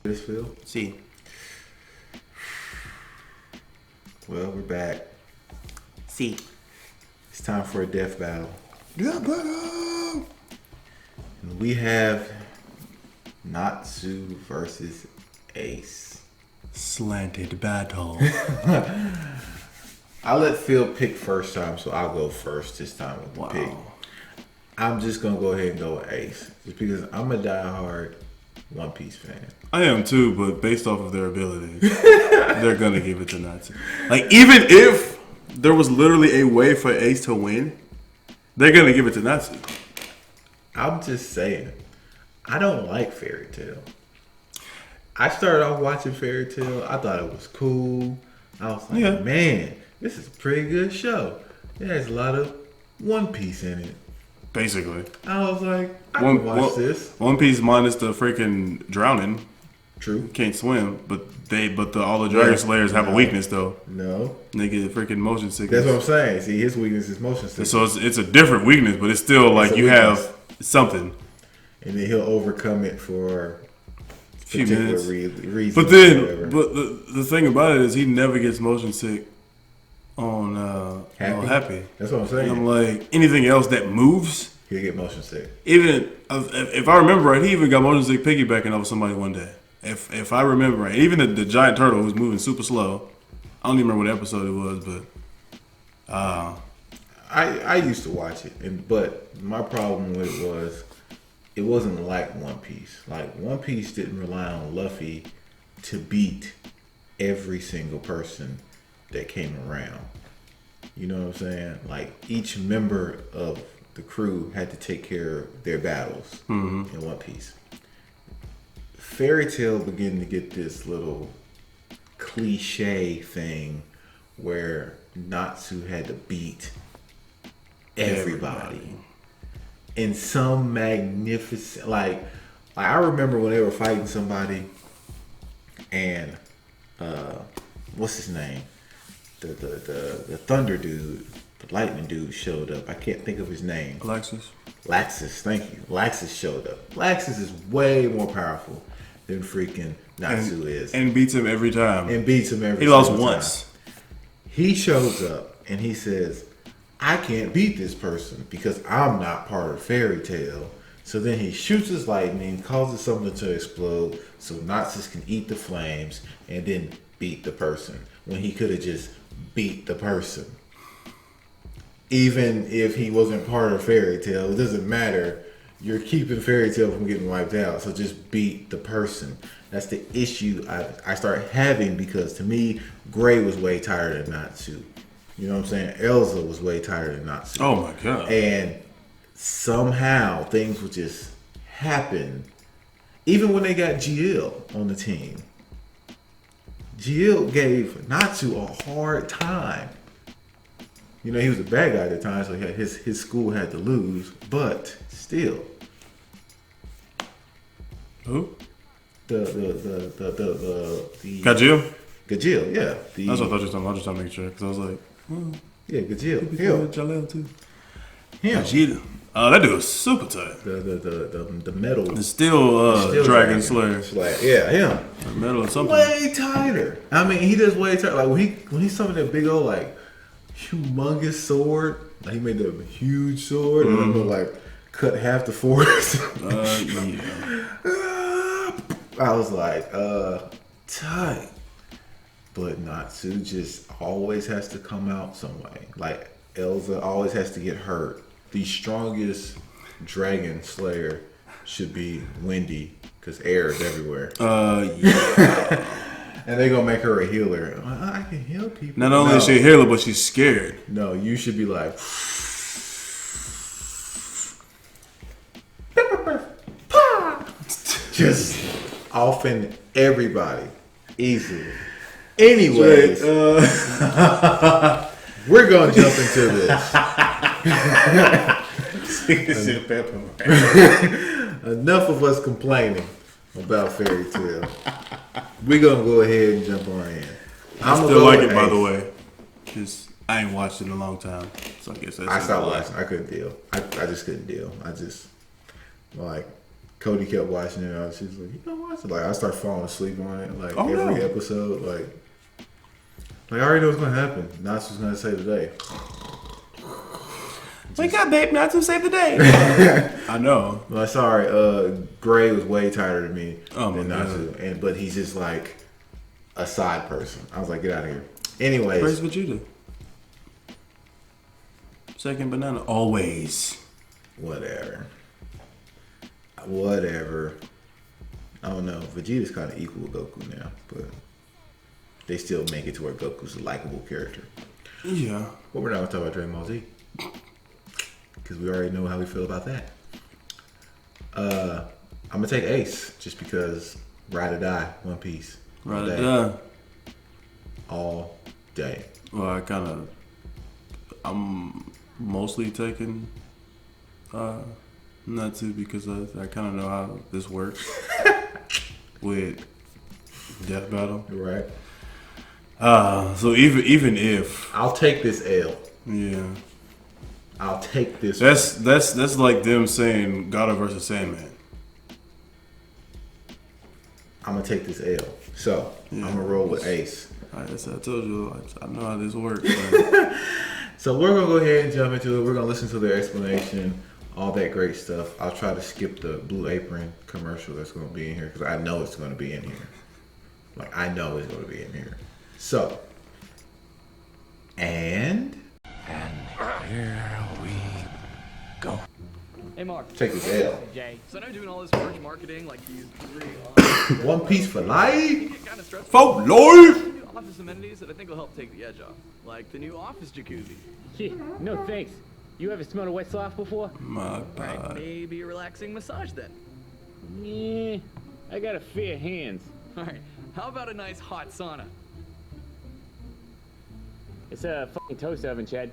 This feel? See. Well, we're back. See. It's time for a death battle. Death battle! And we have Natsu versus Ace. Slanted battle. I let Phil pick first time, so I'll go first this time with the pick. I'm just going to go ahead and go with Ace. Just because I'm a diehard One Piece fan. I am too, but based off of their ability, they're going to give it to Natsu. Like, even if there was literally a way for Ace to win, they're going to give it to Natsu. I'm just saying, I don't like Fairy Tail. I started off watching Fairy Tail. I thought it was cool. I was like, man, this is a pretty good show. It has a lot of One Piece in it. Basically. I was like, I can watch this. One Piece minus the freaking drowning. True. Can't swim, but all the Dragon Slayers have a weakness though. No. They get freaking motion sickness. That's what I'm saying. See, his weakness is motion sickness. So it's a different weakness, but it's still like you have something. And then he'll overcome it for a few minutes. Reasons. But then, the thing about it is he never gets motion sick on Happy. That's what I'm saying. And I'm like, anything else that moves, he'll get motion sick. Even if I remember right, he even got motion sick piggybacking off somebody one day. If I remember right, even the giant turtle was moving super slow. I don't even remember what episode it was, but I used to watch it, but my problem with it was it wasn't like One Piece. Like One Piece didn't rely on Luffy to beat every single person that came around. You know what I'm saying? Like each member of the crew had to take care of their battles in One Piece. Fairy Tail began to get this little cliche thing where Natsu had to beat everybody. In some magnificent, like I remember when they were fighting somebody, and what's his name? The thunder dude, the lightning dude showed up. I can't think of his name. Laxus, thank you. Laxus showed up. Laxus is way more powerful than freaking Natsu is. And beats him every time. He lost once. He shows up and he says, I can't beat this person because I'm not part of Fairy Tail. So then he shoots his lightning, causes something to explode so Natsu can eat the flames and then beat the person. When he could have just beat the person. Even if he wasn't part of Fairy Tail, it doesn't matter. You're keeping Fairy Tail from getting wiped out, so just beat the person. That's the issue I start having because to me, Gray was way tired than Natsu. You know what I'm saying? Elsa was way tired than Natsu. Oh my god! And somehow things would just happen. Even when they got GL on the team, GL gave Natsu a hard time. You know, he was a bad guy at the time, so his school had to lose, but still. Who? The Gajil? Gajil, yeah. That's what I thought you were talking about. I was just trying to make sure, because I was like, yeah, Gajil. Jaleel too. Him. Gajil. That dude was super tight. The metal. The steel Dragon Slayer. Yeah, him. The metal or something. Way tighter. I mean, he does way tighter. Like when he summoned that big old like humongous sword, like he made the huge sword and then like cut half the forest. I was like, tight. But Natsu just always has to come out some way. Like Elsa always has to get hurt. The strongest dragon slayer should be Wendy because air is everywhere. And they're gonna make her a healer. I can heal people. Not only is she a healer, but she's scared. No, you should be like just offing everybody easily. Anyways, we're gonna jump into this. Enough of us complaining about Fairy Tail. We're gonna go ahead and jump on in. I still like it, by the way, because I ain't watched it in a long time. So I guess that's I stopped watching. I couldn't deal. I just couldn't deal. I just like Cody kept watching it. She's like, you know what? Like I start falling asleep on it. Like every episode. Like I already know what's gonna happen. Natsu's gonna say today. Wake up, babe. Natsu save the day. I know. Well, sorry. Gray was way tighter than me than Natsu, but he's just like a side person. I was like, get out of here. Anyways, Gray's Vegeta. Second banana, always. Whatever. I don't know. Vegeta's kind of equal with Goku now, but they still make it to where Goku's a likable character. Yeah. But we're not gonna talk about Dragon Ball Z because we already know how we feel about that. I'm gonna take Ace just because ride or die, One Piece. Ride or die. All day. Well, I'm mostly taking Natsu because I kind of know how this works with Death Battle. Right. So even if I'll take this L. Yeah. I'll take this. That's like them saying Gotta versus Sandman. I'm gonna take this L. So I'm gonna roll with Ace. I told you I know how this works. So we're gonna go ahead and jump into it. We're gonna listen to their explanation, all that great stuff. I'll try to skip the Blue Apron commercial that's gonna be in here because I know it's gonna be in here. Like I know it's gonna be in here. So and here we go. Hey Mark. Take this L. Jay. So I'm doing all this merch marketing like these One Piece for life. kind of stressful. For life. New office amenities that I think will help take the edge off, like the new office jacuzzi. Shit, no thanks. You ever smelled a wet sloth before? My Right, God. maybe a relaxing massage then. Yeah, I got a fair hands. All right, how about a nice hot sauna? It's a fucking toast oven, Chad.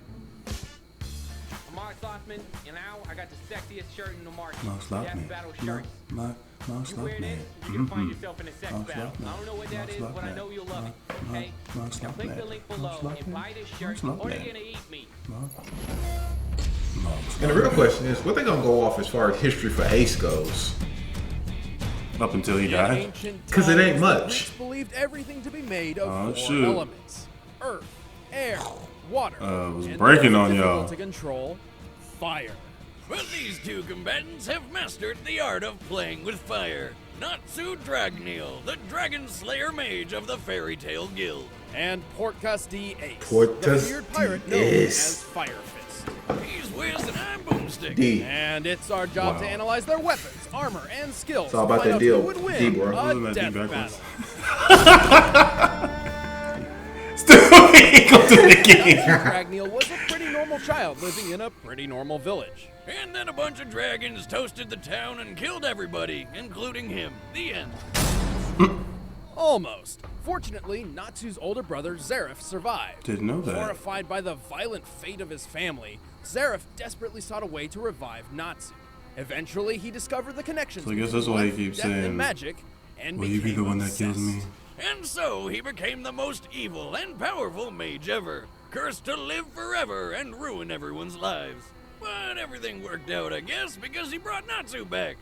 I'm Mark Slothman, and now I got the sexiest shirt in the market. Mark Death Slothman. Battle shirts. Mark You wear Slothman. this, you're gonna find yourself in a sex Mark battle. Slothman. I don't know what that Mark is, but I Slothman. know you'll love it. Mark Okay? Now click the Slothman. link below Mark and buy this shirt, Mark or you're Slothman. gonna eat me. And the real question is, what they gonna go off as far as history for Ace goes? Up until he died. Because it ain't much. Believed everything to be made of Oh, four shoot. elements: earth, air, water. Was and breaking the on difficult y'all. to control fire. But these two combatants have mastered the art of playing with fire. Natsu Dragneel, the Dragon Slayer Mage of the Fairy Tale Guild. And Portgas D Ace, the Portgas feared pirate known Ace. as Fire Fist. He's Wiz and I'm Boomstick. D. And it's our job Wow. to analyze their weapons, armor, and skills. It's all to about find that out deal, who would win D, bro. a Wasn't that death D backwards? battle. Still ain't gonna do it again. Natsu Dragneel was a pretty normal child living in a pretty normal village. And then a bunch of dragons toasted the town and killed everybody, including him. The end. Almost. Fortunately, Natsu's older brother, Zareth, survived. Didn't know that. Horrified by the violent fate of his family, Zareth desperately sought a way to revive Natsu. Eventually, he discovered the connections So I guess between that's why he life, keeps death, and saying, magic, and will you be the became one that kills me? obsessed. And so he became the most evil and powerful mage ever, cursed to live forever and ruin everyone's lives. But everything worked out, I guess, because he brought Natsu back.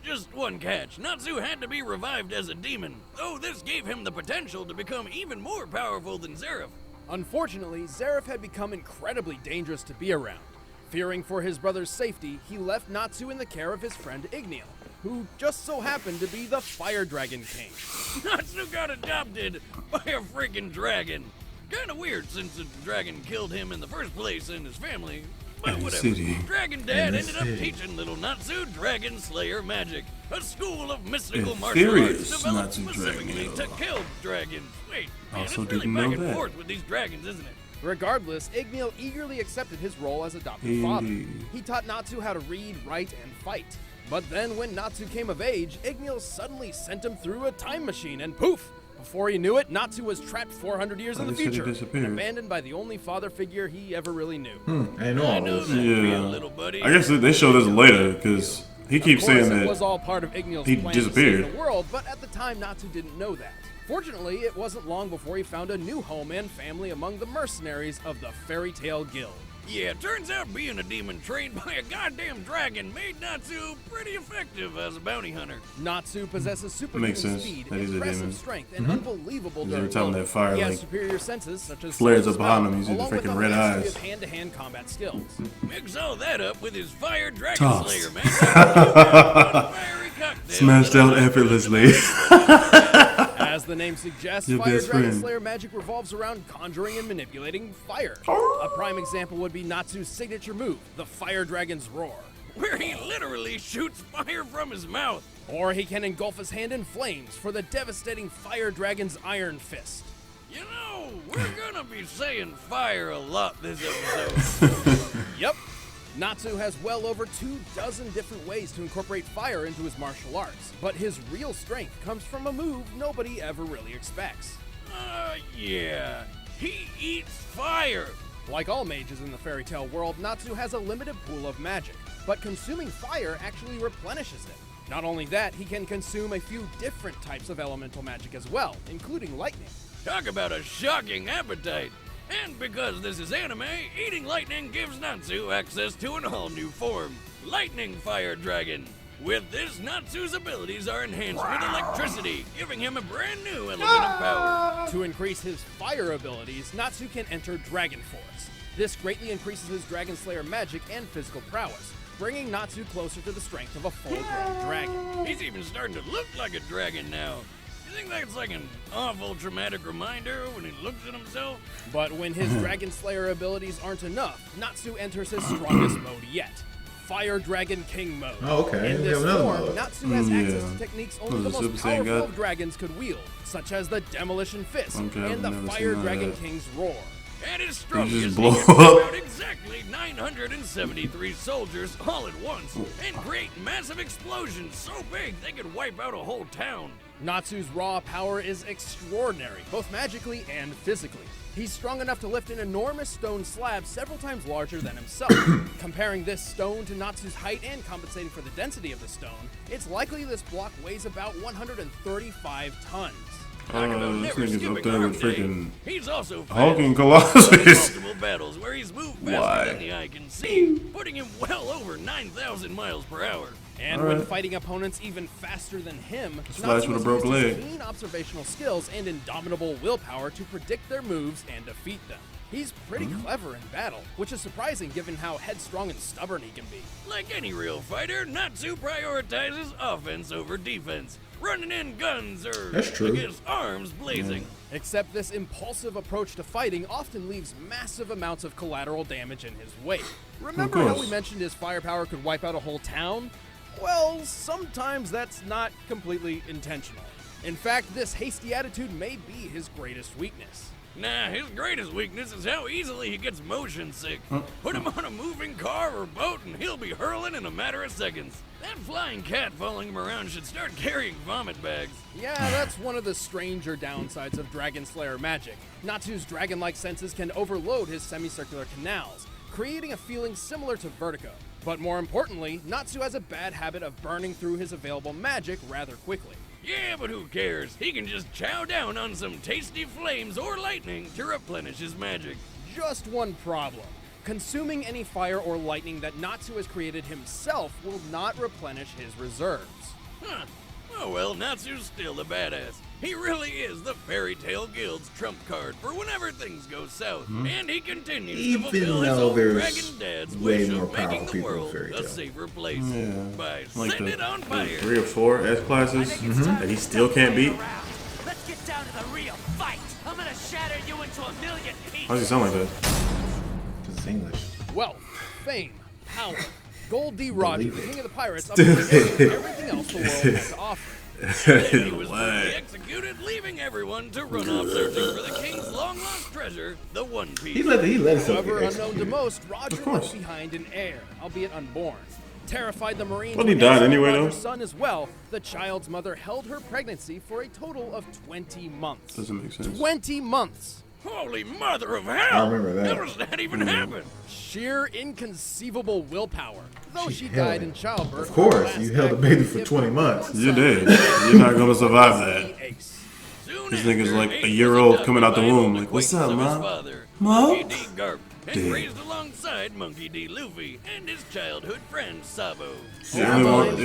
Just one catch, Natsu had to be revived as a demon, though this gave him the potential to become even more powerful than Zareth. Unfortunately, Zareth had become incredibly dangerous to be around. Fearing for his brother's safety, he left Natsu in the care of his friend Igneel, who just so happened to be the Fire Dragon King. Natsu got adopted by a freaking dragon. Kinda weird since the dragon killed him in the first place and his family. But In the whatever. city. Dragon Dad In the ended up city. teaching little Natsu Dragon Slayer magic, a school of mystical martial Ethereous arts developed Natsu specifically Dragneel. to kill dragons. Wait, man, Also it's really didn't back know and that. forth with these dragons, isn't it? Regardless, Igneel eagerly accepted his role as adopted father. Indeed. He taught Natsu how to read, write, and fight. But then when Natsu came of age, Igneel suddenly sent him through a time machine and poof! Before he knew it, Natsu was trapped 400 years in the They said he future, disappeared. and abandoned by the only father figure he ever really knew. I know I all know this. that real Yeah. little buddy. I guess they showed this later because he keeps Of course, saying it was that. all part of Igneel's he plan disappeared. to save the world, but at the time, Natsu didn't know that. Fortunately, it wasn't long before he found a new home and family among the mercenaries of the Fairy Tale Guild. Yeah, turns out being a demon trained by a goddamn dragon made Natsu pretty effective as a bounty hunter. Natsu possesses Makes superhuman sense. speed, That he's a impressive demon. strength, and unbelievable Because every time durability. that fire, He has like, superior senses, such as flares sense up behind smell, him, you see the along with freaking a red mastery eyes. of hand-to-hand combat skills. Mix all that up with his fire dragon Tossed. slayer, man. Fiery cocktail. Smashed out effortlessly. As the name suggests, Your Fire best Dragon friend. Slayer magic revolves around conjuring and manipulating fire. A prime example would be Natsu's signature move, the Fire Dragon's Roar. Where he literally shoots fire from his mouth. Or he can engulf his hand in flames for the devastating Fire Dragon's Iron Fist. You know, we're gonna be saying fire a lot this episode. Yep. Natsu has well over 24 different ways to incorporate fire into his martial arts, but his real strength comes from a move nobody ever really expects. Yeah. He eats fire. Like all mages in the fairy tale world, Natsu has a limited pool of magic, but consuming fire actually replenishes it. Not only that, he can consume a few different types of elemental magic as well, including lightning. Talk about a shocking appetite. And because this is anime, eating lightning gives Natsu access to an all-new form, Lightning Fire Dragon. With this, Natsu's abilities are enhanced with electricity, giving him a brand new element of power. To increase his fire abilities, Natsu can enter Dragon Force. This greatly increases his Dragon Slayer magic and physical prowess, bringing Natsu closer to the strength of a full-grown dragon. He's even starting to look like a dragon now. You think that's like an awful traumatic reminder when he looks at himself? But when his Dragon Slayer abilities aren't enough, Natsu enters his strongest mode yet, Fire Dragon King mode. Oh, okay. In We this have another form, mode. Natsu has Yeah. access to techniques only the What was most the Super Saiyan powerful God? of dragons could wield, such as the Demolition Fist Okay, I've and the never Fire seen none of Dragon that. King's Roar. At his strongest, just he blow can blow up. out exactly 973 soldiers all at once and create massive explosions so big they could wipe out a whole town. Natsu's raw power is extraordinary, both magically and physically. He's strong enough to lift an enormous stone slab several times larger than himself. Comparing this stone to Natsu's height and compensating for the density of the stone, it's likely this block weighs about 135 tons. Talk about this never nigga's up skipping there arm with day. freaking He's also Hulk fast. and Colossus. Multiple battles where he's moved faster Why? than the eye can see, putting him well over 9,000 miles per hour. And when fighting opponents even faster than him, Flash Natsu with a has broke used his leg. keen observational skills and indomitable willpower to predict their moves and defeat them. He's pretty clever in battle, which is surprising given how headstrong and stubborn he can be. Like any real fighter, Natsu prioritizes offense over defense, running in guns or, That's true. I guess, arms blazing. Except this impulsive approach to fighting often leaves massive amounts of collateral damage in his wake. Remember how course. we mentioned his firepower could wipe out a whole town? Well, sometimes that's not completely intentional. In fact, this hasty attitude may be his greatest weakness. Nah, his greatest weakness is how easily he gets motion sick. Put him on a moving car or boat and he'll be hurling in a matter of seconds. That flying cat following him around should start carrying vomit bags. Yeah, that's one of the stranger downsides of Dragon Slayer magic. Natsu's dragon-like senses can overload his semicircular canals, creating a feeling similar to vertigo. But more importantly, Natsu has a bad habit of burning through his available magic rather quickly. Yeah, but who cares? He can just chow down on some tasty flames or lightning to replenish his magic. Just one problem. Consuming any fire or lightning that Natsu has created himself will not replenish his reserves. Huh. Oh well, Natsu's still a badass. He really is the Fairy Tale Guild's trump card for whenever things go south. And he continues Even to fulfill his though old there's dragon dad's way wish more of making powerful the people in world Fairy a Tale. safer place Yeah. by Like setting it on the fire. 3 or 4 S classes that he still can't beat. Let's get down to the real fight. I'm gonna shatter you into a million pieces. Why does he sound like that? This is English. Wealth, fame, power. Gold D. Roger, Believe the it. king of the pirates, upgraded everything else the world has to offer. He was brutally Why? executed, leaving everyone to run off searching for the king's long-lost treasure, the One He Piece. let himself However, get unknown to executed. most, Roger Of course. left behind an heir, albeit unborn. Terrified the Marines Well, he would died exile anyway, Roger's though. son as well, the child's mother held her pregnancy for a total of 20 months. Doesn't make sense. 20 months! Holy mother of hell! I remember that. How does that even happen? Sheer inconceivable willpower. Though she held died it. in childbirth. Of course, her last you held a act baby was for give 20 birth months. to one You son. did. You're not gonna survive that. Ace. Soon This nigga's after, like a Ace year was old adopted coming out the by an womb, old like, "What's acquaintance up, of his Mom? father, Mom?" A.D. Garp, D. raised alongside Monkey D. Luffy and his childhood friend Sabo. The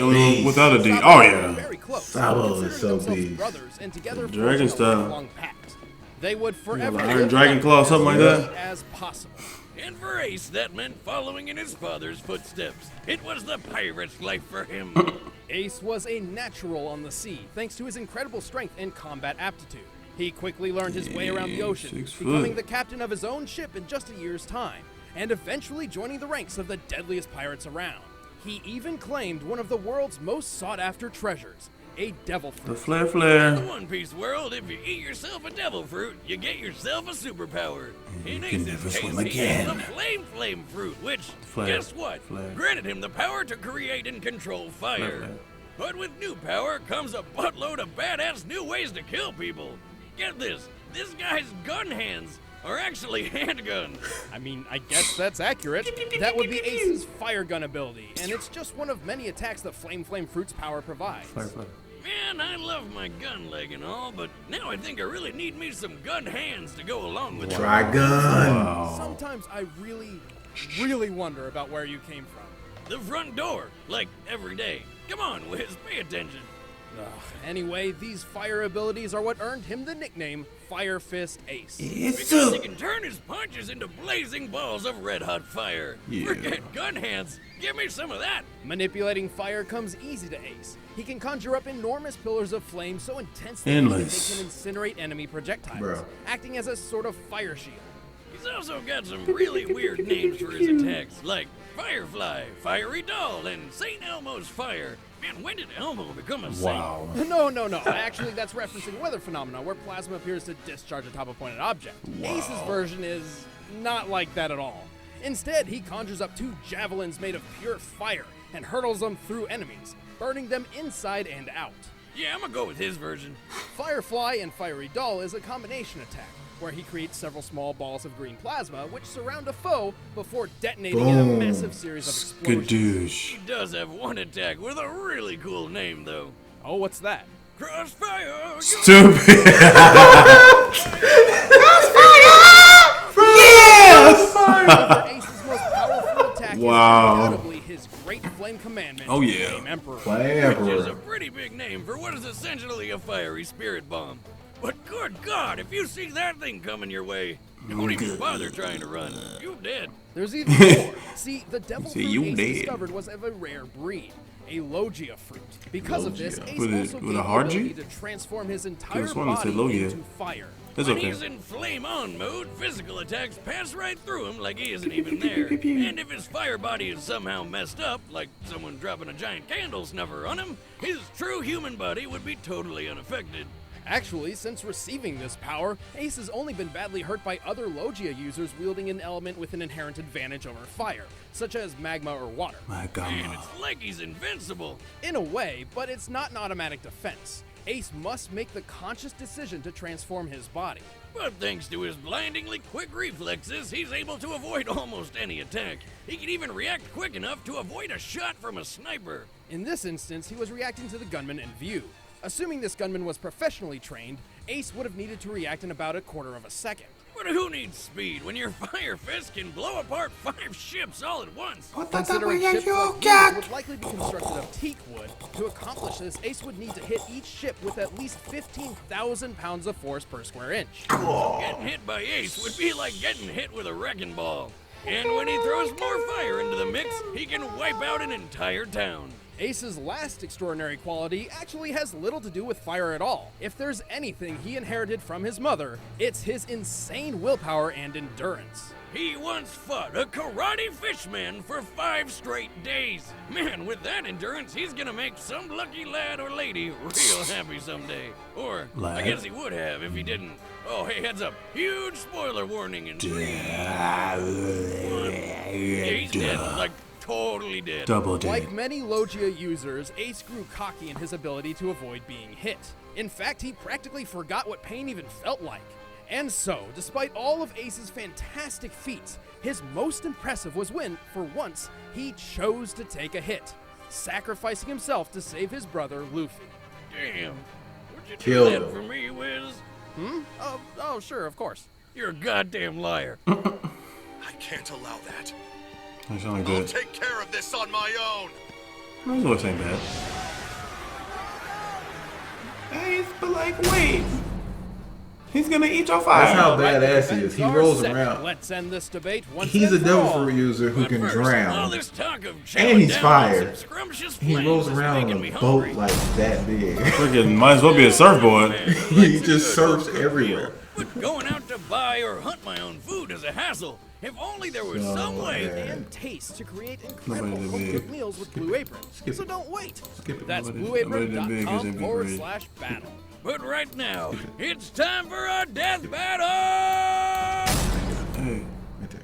only one without a D. Oh yeah. Very close, Sabo is so considering themselves big. brothers and together Dragon forging a style. lifelong pact. They would forever Iron live Dragon Claw, as something like close that. as possible. And for Ace, that meant following in his father's footsteps. It was the pirate's life for him. Ace was a natural on the sea, thanks to his incredible strength and combat aptitude. He quickly learned his way around the ocean, 6 foot. becoming the captain of his own ship in just a year's time, and eventually joining the ranks of the deadliest pirates around. He even claimed one of the world's most sought-after treasures, a devil fruit. The flare In flare. the One Piece world, if you eat yourself a devil fruit, you get yourself a superpower. In You can Ace's never case, swim he again. had the flame fruit, which, Flare. guess what? Flare. Granted him the power to create and control fire. Flare. But with new power comes a buttload of badass new ways to kill people. Get this guy's gun hands are actually handguns. I mean, I guess that's accurate. That would be Ace's fire gun ability, and it's just one of many attacks that Flame Fruit's power provides. Flare flare. Man, I love my gun leg and all, but now I think I really need me some gun hands to go along with it. Trigun. Wow. Sometimes I really wonder about where you came from. The front door, like every day. Come on, Wiz, pay attention. Anyway, these fire abilities are what earned him the nickname Fire Fist Ace. Because he can turn his punches into blazing balls of red-hot fire. Yeah. Forget gun hands. Give me some of that. Manipulating fire comes easy to Ace. He can conjure up enormous pillars of flame so intensely Endless. they can incinerate enemy projectiles, Bro. acting as a sort of fire shield. He's also got some really weird names for his attacks, like Firefly, Fiery Doll, and St. Elmo's Fire. Man, when did Elmo become a saint? Wow. No. Actually, that's referencing weather phenomena where plasma appears to discharge atop a pointed object. Ace's version is not like that at all. Instead, he conjures up 2 javelins made of pure fire and hurtles them through enemies, burning them inside and out. Yeah, I'm gonna go with his version. Firefly and Fiery Doll is a combination attack, where he creates several small balls of green plasma which surround a foe before detonating in a Boom. massive series of explosions. Skadoosh. He does have one attack with a really cool name, though. Oh, what's that? Crossfire! Stupid. However, Ace's most powerful attack Wow. is undoubtedly his Great Flame Commandment, Oh, yeah. Flame Emperor. Flame Which is a Emperor. pretty big name for what is essentially a fiery spirit bomb. But good God, if you see that thing coming your way, don't even bother trying to run. You're dead. There's even more. See, the devil See, fruit you Ace dead. discovered was of a rare breed, a Logia fruit. Because of this, Ace With a- also with gained a the hard G? ability to transform his entire Could've sworn it body said Logia. into fire. That's When okay. he's in flame on mode, physical attacks pass right through him like he isn't even there. And if his fire body is somehow messed up, like someone dropping a giant candle snuffer on him, his true human body would be totally unaffected. Actually, since receiving this power, Ace has only been badly hurt by other Logia users wielding an element with an inherent advantage over fire, such as magma or water. My Man, God. it's like he's invincible. In a way, but it's not an automatic defense. Ace must make the conscious decision to transform his body. But thanks to his blindingly quick reflexes, he's able to avoid almost any attack. He can even react quick enough to avoid a shot from a sniper. In this instance, he was reacting to the gunman in view. Assuming this gunman was professionally trained, Ace would have needed to react in about a quarter of a second. But who needs speed when your fire fist can blow apart 5 ships all at once? Considering ships like these would likely be constructed of teak wood, to accomplish this, Ace would need to hit each ship with at least 15,000 pounds of force per square inch. Getting hit by Ace would be like getting hit with a wrecking ball. And when he throws more fire into the mix, he can wipe out an entire town. Ace's last extraordinary quality actually has little to do with fire at all. If there's anything he inherited from his mother, it's his insane willpower and endurance. He once fought a karate fishman for 5 straight days. Man, with that endurance, he's gonna make some lucky lad or lady real happy someday. Or, I Lad? guess he would have if he didn't. Oh, hey, heads up. Huge spoiler warning in 3, 2, 1. Yeah, he's dead. Like, totally dead. Double D. Like many Logia users, Ace grew cocky in his ability to avoid being hit. In fact, he practically forgot what pain even felt like. And so, despite all of Ace's fantastic feats, his most impressive was when, for once, he chose to take a hit, sacrificing himself to save his brother, Luffy. Damn. Would you do Killed that him. for me, Wiz? Oh, sure, of course. You're a goddamn liar. I can't allow that. That sound like I'll that. take care of this on my own. That voice ain't bad. Hey, but like, wait. He's gonna eat your fire. That's how Right, badass the he is. He defense rolls are set. around. Let's end this debate once He's a and for all. devil fruit user who But can first, all drown. this talk of And chowing he's down fire. on some scrumptious He flames rolls is around making on me a boat hungry. like that big. Freaking might as well be a surfboard. He just surfs everywhere. But going out to buy or hunt my own food is a hassle. If only there was some way. man. And taste to create incredible Nobody home did cooked meals with Blue Apron. Skip So it. don't wait. Skip it. That's Nobody did big, 'cause it'd be great. blueapron.com/battle. But right now, it's time for a death battle! Hey, Right there.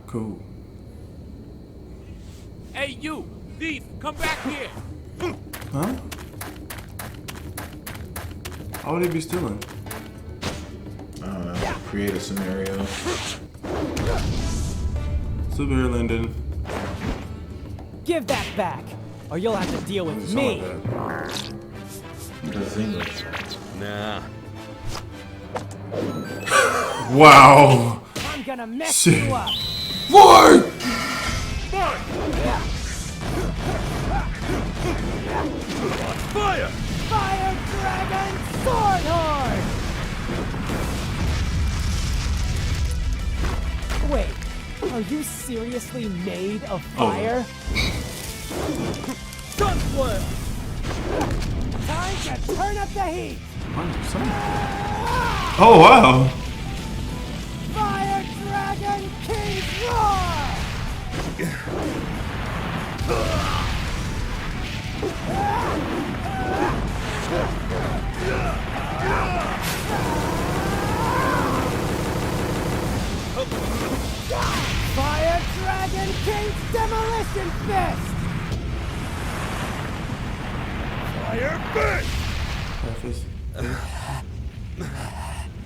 cool. Hey, you! Thief! Come back here! Huh? How would he be stealing? I don't know. Create a scenario. Superhero Linden. Give that back, or you'll have to deal with me. Because English. Nah. Wow. I'm gonna mess Shit. you up. What? Fire! Fire Dragon Sword Horde! Wait, are you seriously made of fire? Gunflare! Time to turn up the heat! Oh wow. Fire Dragon King's Roar! Fire Dragon King's Demolition Fist! Fire fist!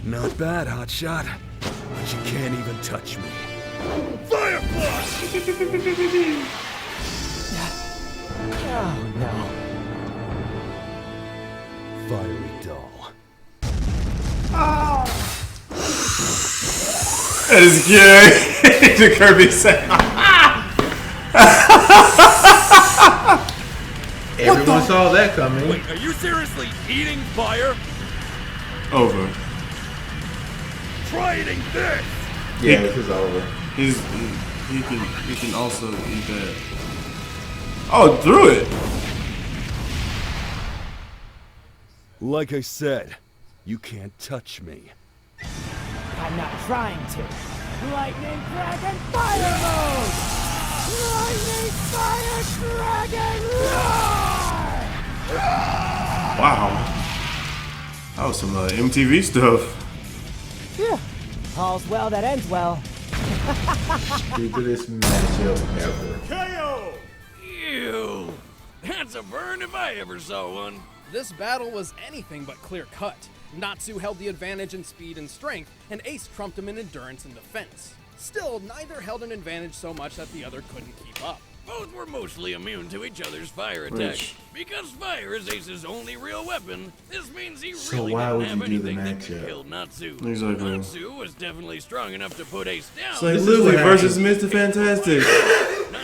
Not bad, hotshot. But you can't even touch me. Fire blast! Oh no. Fiery doll. That is scary. The Kirby sound. Everyone saw that coming. Wait, are you seriously eating fire? Over. Try eating this! Yeah, this is over. He can also eat that. Oh, through it. Like I said, you can't touch me. I'm not trying to. Lightning Dragon Fire Mode! Lightning Fire Dragon Roar! Wow. That was some MTV stuff. Phew. All's well that ends well. Stupidest matchup ever. KO! Ew! That's a burn if I ever saw one. This battle was anything but clear-cut. Natsu held the advantage in speed and strength, and Ace trumped him in endurance and defense. Still, neither held an advantage so much that the other couldn't keep up. Both were mostly immune to each other's fire attacks. Which- Because fire is Ace's only real weapon, this means he So really why didn't would have you do the anything that could matchup? kill Natsu. Exactly. Natsu was definitely strong enough to put Ace down. It's like This is Lily what versus happens. Mr. Fantastic.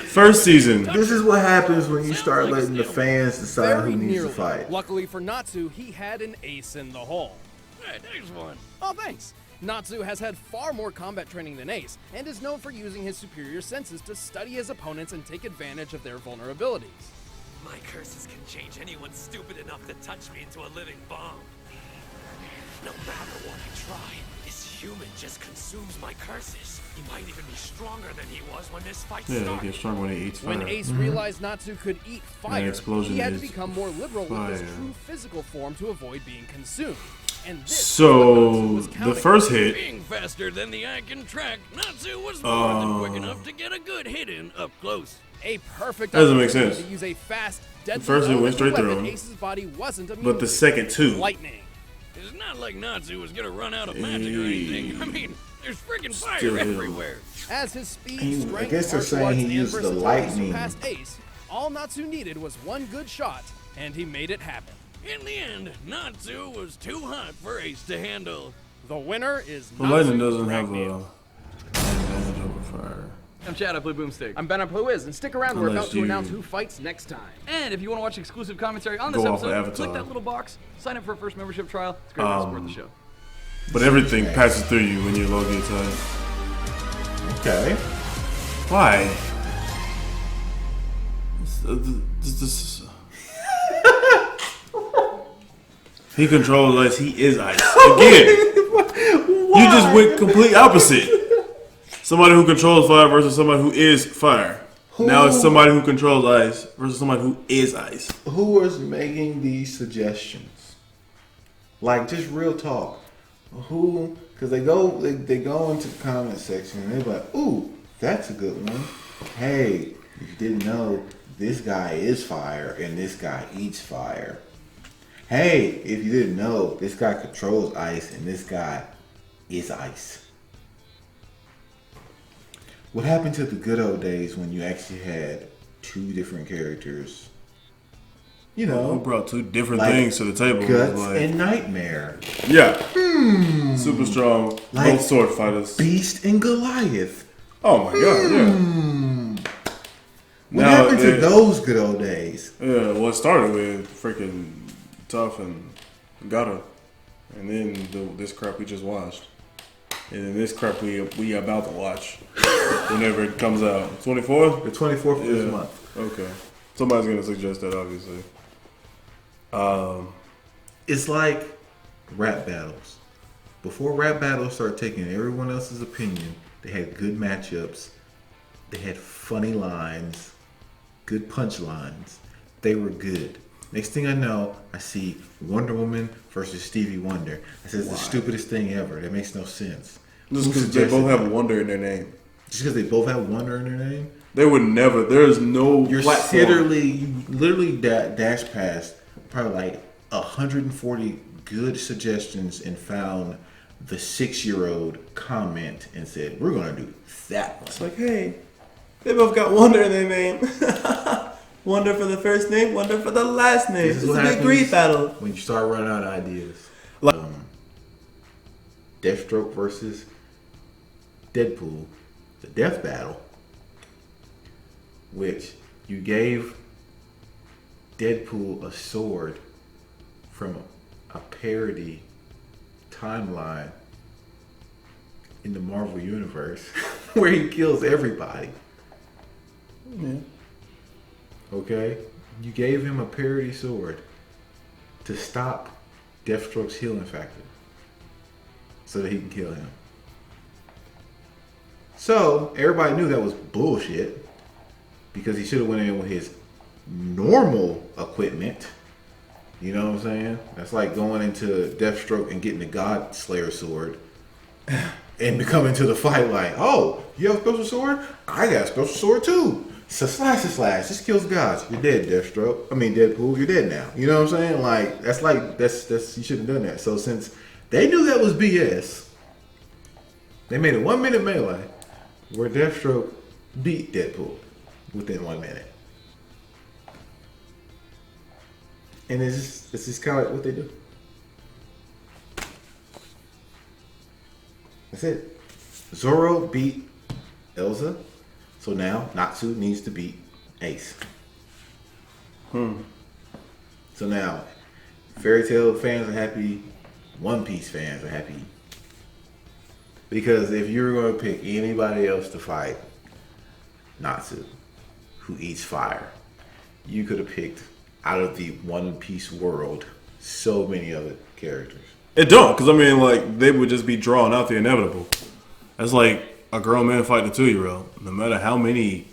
First season. This is what happens when you start letting the fans decide Very who needs nearly. to fight. Luckily for Natsu, he had an ace in the hole. Hey, there's one. Oh, thanks. Natsu has had far more combat training than Ace, and is known for using his superior senses to study his opponents and take advantage of their vulnerabilities. My curses can change anyone stupid enough to touch me into a living bomb. No matter what I try, this human just consumes my curses. He might even be stronger than he was when this fight Yeah, he started. gets strong when he eats fire. When Ace realized Natsu could eat fire, explosion he had to is become more liberal with his fire. true physical form to avoid being consumed. And this is So, what Natsu was the counting first on. hit, Being faster than the eye can track, Natsu was more than quick enough to get a good hit in up close. A perfect Doesn't make opportunity sense. to use a fast, deadly first hit went elemental straight through weapon him. Ace's body wasn't immune but the to. second two. Lightning. It's not like Natsu was gonna run out of magic or anything. I mean, there's freaking fire Still hit him. everywhere. As his speed, I strength, guess they're martial saying arts, he and used the versatility lightning. surpassed Ace, all Natsu needed was one good shot, and he made it happen. In the end, Natsu was too hot for Ace to handle. The winner is But Lightning Natsu doesn't have Dragneel. a advantage over fire. I'm Chad, I play Boomstick. I'm Ben, I play Wiz, and stick around, we're Unless about to you- announce who fights next time. And if you want to watch exclusive commentary on this Go off the episode, avatar. click that little box, sign up for a first membership trial. It's a great way to support the show. But everything passes through you when you're low gate tied. Okay. Why? This. He controls ice. He is ice. Again, you just went complete opposite. Somebody who controls fire versus somebody who is fire. Now it's somebody who controls ice versus somebody who is ice. Who was making these suggestions? Like, just real talk. Who? Because they go into the comment section and they're like, "Ooh, that's a good one." Hey, if you didn't know, this guy is fire and this guy eats fire. Hey, if you didn't know, this guy controls ice and this guy is ice. What happened to the good old days when you actually had two different characters? You know, Who brought two different like things to the table? Guts Like, and Nightmare. yeah. Super strong. Like both sword fighters. Beast and Goliath. Oh my god, yeah. What Now, happened to those good old days? Yeah, well, it started with freaking Tough and Gato. And then this crap we just watched. And then this crap we about to watch whenever it comes out. 24th? The 24th of this month. Okay. Somebody's going to suggest that, obviously. It's like rap battles. Before rap battles started taking everyone else's opinion, they had good matchups. They had funny lines, good punchlines. They were good. Next thing I know, I see Wonder Woman versus Stevie Wonder. I said, it's the stupidest thing ever. That makes no sense. Just because they both have Wonder in their name. Just because they both have Wonder in their name? They would never. There's no You platform. literally dash past probably like 140 good suggestions and found the 6-year-old comment and said, we're going to do that one. It's like, hey, they both got Wonder in their name. Wonder for the first name, Wonder for the last name. This is It's what a big happens grief battle. when you start running out of ideas. Like, Deathstroke versus Deadpool, the death battle, which you gave Deadpool a sword from a parody timeline in the Marvel Universe where he kills everybody. yeah. Okay? You gave him a parody sword to stop Deathstroke's healing factor so that he can kill him. So, everybody knew that was bullshit because he should have went in with his normal equipment. You know what I'm saying? That's like going into Deathstroke and getting the God Slayer sword and coming to the fight like, oh, you have a special sword? I got a special sword too. So slash. This kills gods. You're dead, Deathstroke. I mean, Deadpool. You're dead now. You know what I'm saying? Like that's you shouldn't have done that. So since they knew that was BS, they made a 1-minute melee where Deathstroke beat Deadpool within 1 minute. And it's just kind of like what they do. That's it. Zoro beat Elsa. So now Natsu needs to beat Ace. So now Fairy Tail fans are happy. One Piece fans are happy. Because if you were going to pick anybody else to fight Natsu, who eats fire, you could have picked out of the One Piece world so many other characters. It don't, because I mean, like, they would just be drawing out the inevitable. That's like a grown man fighting a 2-year-old. No matter how many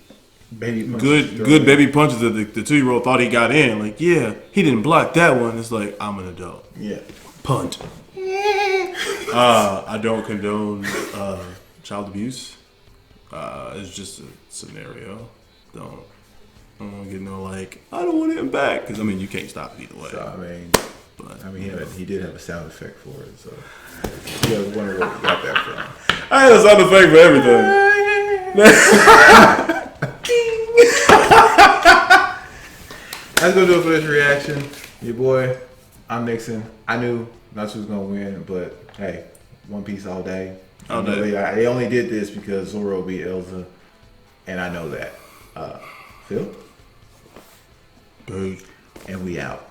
good baby punches that the 2-year-old thought he got in, like, yeah, he didn't block that one. It's like, I'm an adult. Yeah. Punt. I don't condone child abuse. It's just a scenario. Don't get no like, I don't want him back. Because, I mean, you can't stop it either way. So, But, he did have a sound effect for it. So, yeah, I was wondering where you got that from. I had a sound effect for everything. That's gonna do it for this reaction. Your boy, I'm Nixon. I knew Natsu was gonna win, but hey, One Piece all day. All You know, day. They only did this because Zoro beat Elsa, and I know that. Phil? Peace. And we out.